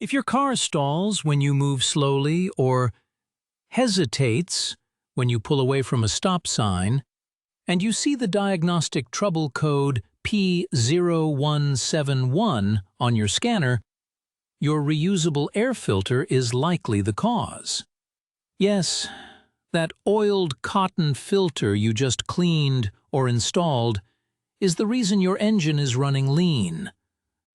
If your car stalls when you move slowly or hesitates when you pull away from a stop sign, and you see the diagnostic trouble code p0171 on your scanner, your reusable air filter is likely the cause. Yes, that oiled cotton filter you just cleaned or installed is the reason your engine is running lean.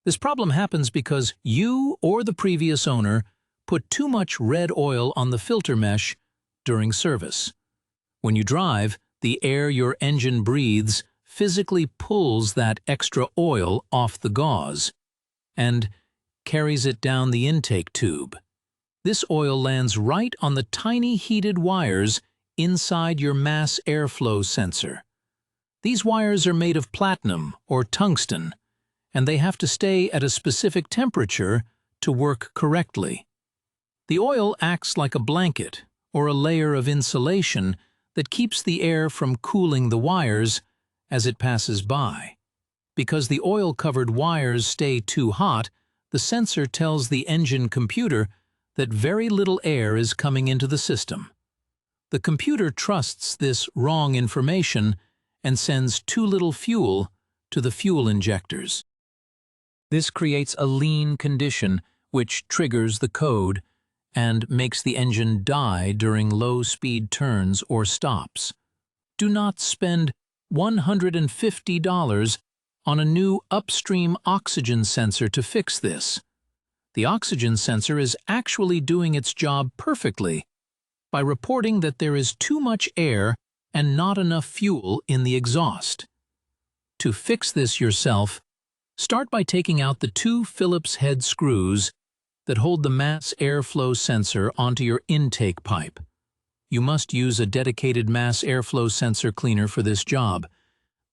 This problem happens because you or the previous owner put too much red oil on the filter mesh during service. When you drive, the air your engine breathes physically pulls that extra oil off the gauze and carries it down the intake tube. This oil lands right on the tiny heated wires inside your mass airflow sensor. These wires are made of platinum or tungsten, and they have to stay at a specific temperature to work correctly. The oil acts like a blanket or a layer of insulation that keeps the air from cooling the wires as it passes by. Because the oil-covered wires stay too hot, the sensor tells the engine computer that very little air is coming into the system. The computer trusts this wrong information and sends too little fuel to the fuel injectors. This creates a lean condition which triggers the code and makes the engine die during low-speed turns or stops. Do not spend $150 on a new upstream oxygen sensor to fix this. The oxygen sensor is actually doing its job perfectly by reporting that there is too much air and not enough fuel in the exhaust. To fix this yourself, start by taking out the two Phillips head screws that hold the mass airflow sensor onto your intake pipe. You must use a dedicated mass airflow sensor cleaner for this job.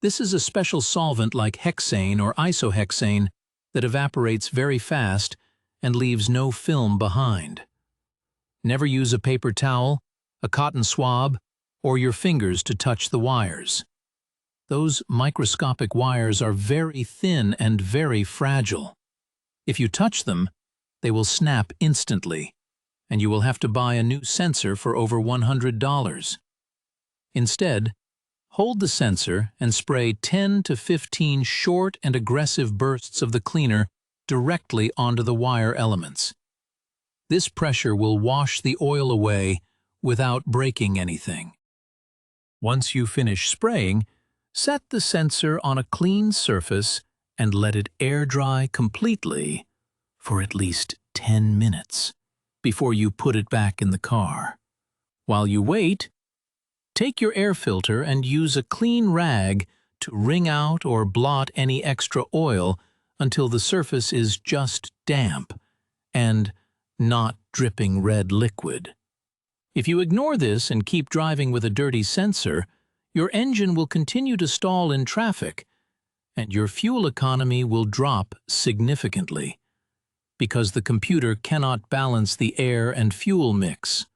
This is a special solvent like hexane or isohexane that evaporates very fast and leaves no film behind. Never use a paper towel, a cotton swab, or your fingers to touch the wires. Those microscopic wires are very thin and very fragile. If you touch them, they will snap instantly, and you will have to buy a new sensor for over $100. Instead, hold the sensor and spray 10 to 15 short and aggressive bursts of the cleaner directly onto the wire elements. This pressure will wash the oil away without breaking anything. Once you finish spraying, set the sensor on a clean surface and let it air dry completely for at least 10 minutes before you put it back in the car. While you wait, take your air filter and use a clean rag to wring out or blot any extra oil until the surface is just damp and not dripping red liquid. If you ignore this and keep driving with a dirty sensor, your engine will continue to stall in traffic, and your fuel economy will drop significantly because the computer cannot balance the air and fuel mix.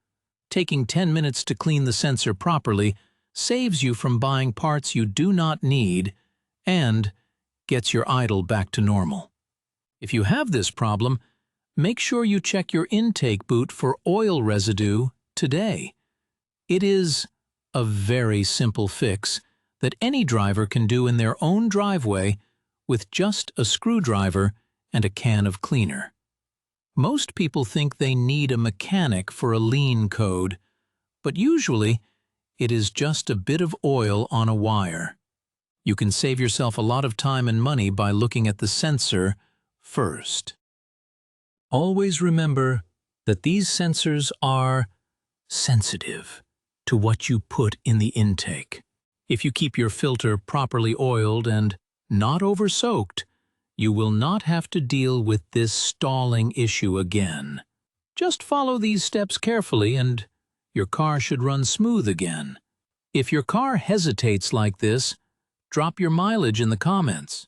Taking 10 minutes to clean the sensor properly saves you from buying parts you do not need and gets your idle back to normal. If you have this problem, make sure you check your intake boot for oil residue today. It is a very simple fix that any driver can do in their own driveway with just a screwdriver and a can of cleaner. Most people think they need a mechanic for a lean code, but usually it is just a bit of oil on a wire. You can save yourself a lot of time and money by looking at the sensor first. Always remember that these sensors are sensitive to what you put in the intake. If you keep your filter properly oiled and not over-soaked, you will not have to deal with this stalling issue again. Just follow these steps carefully and your car should run smooth again. If your car hesitates like this, drop your mileage in the comments.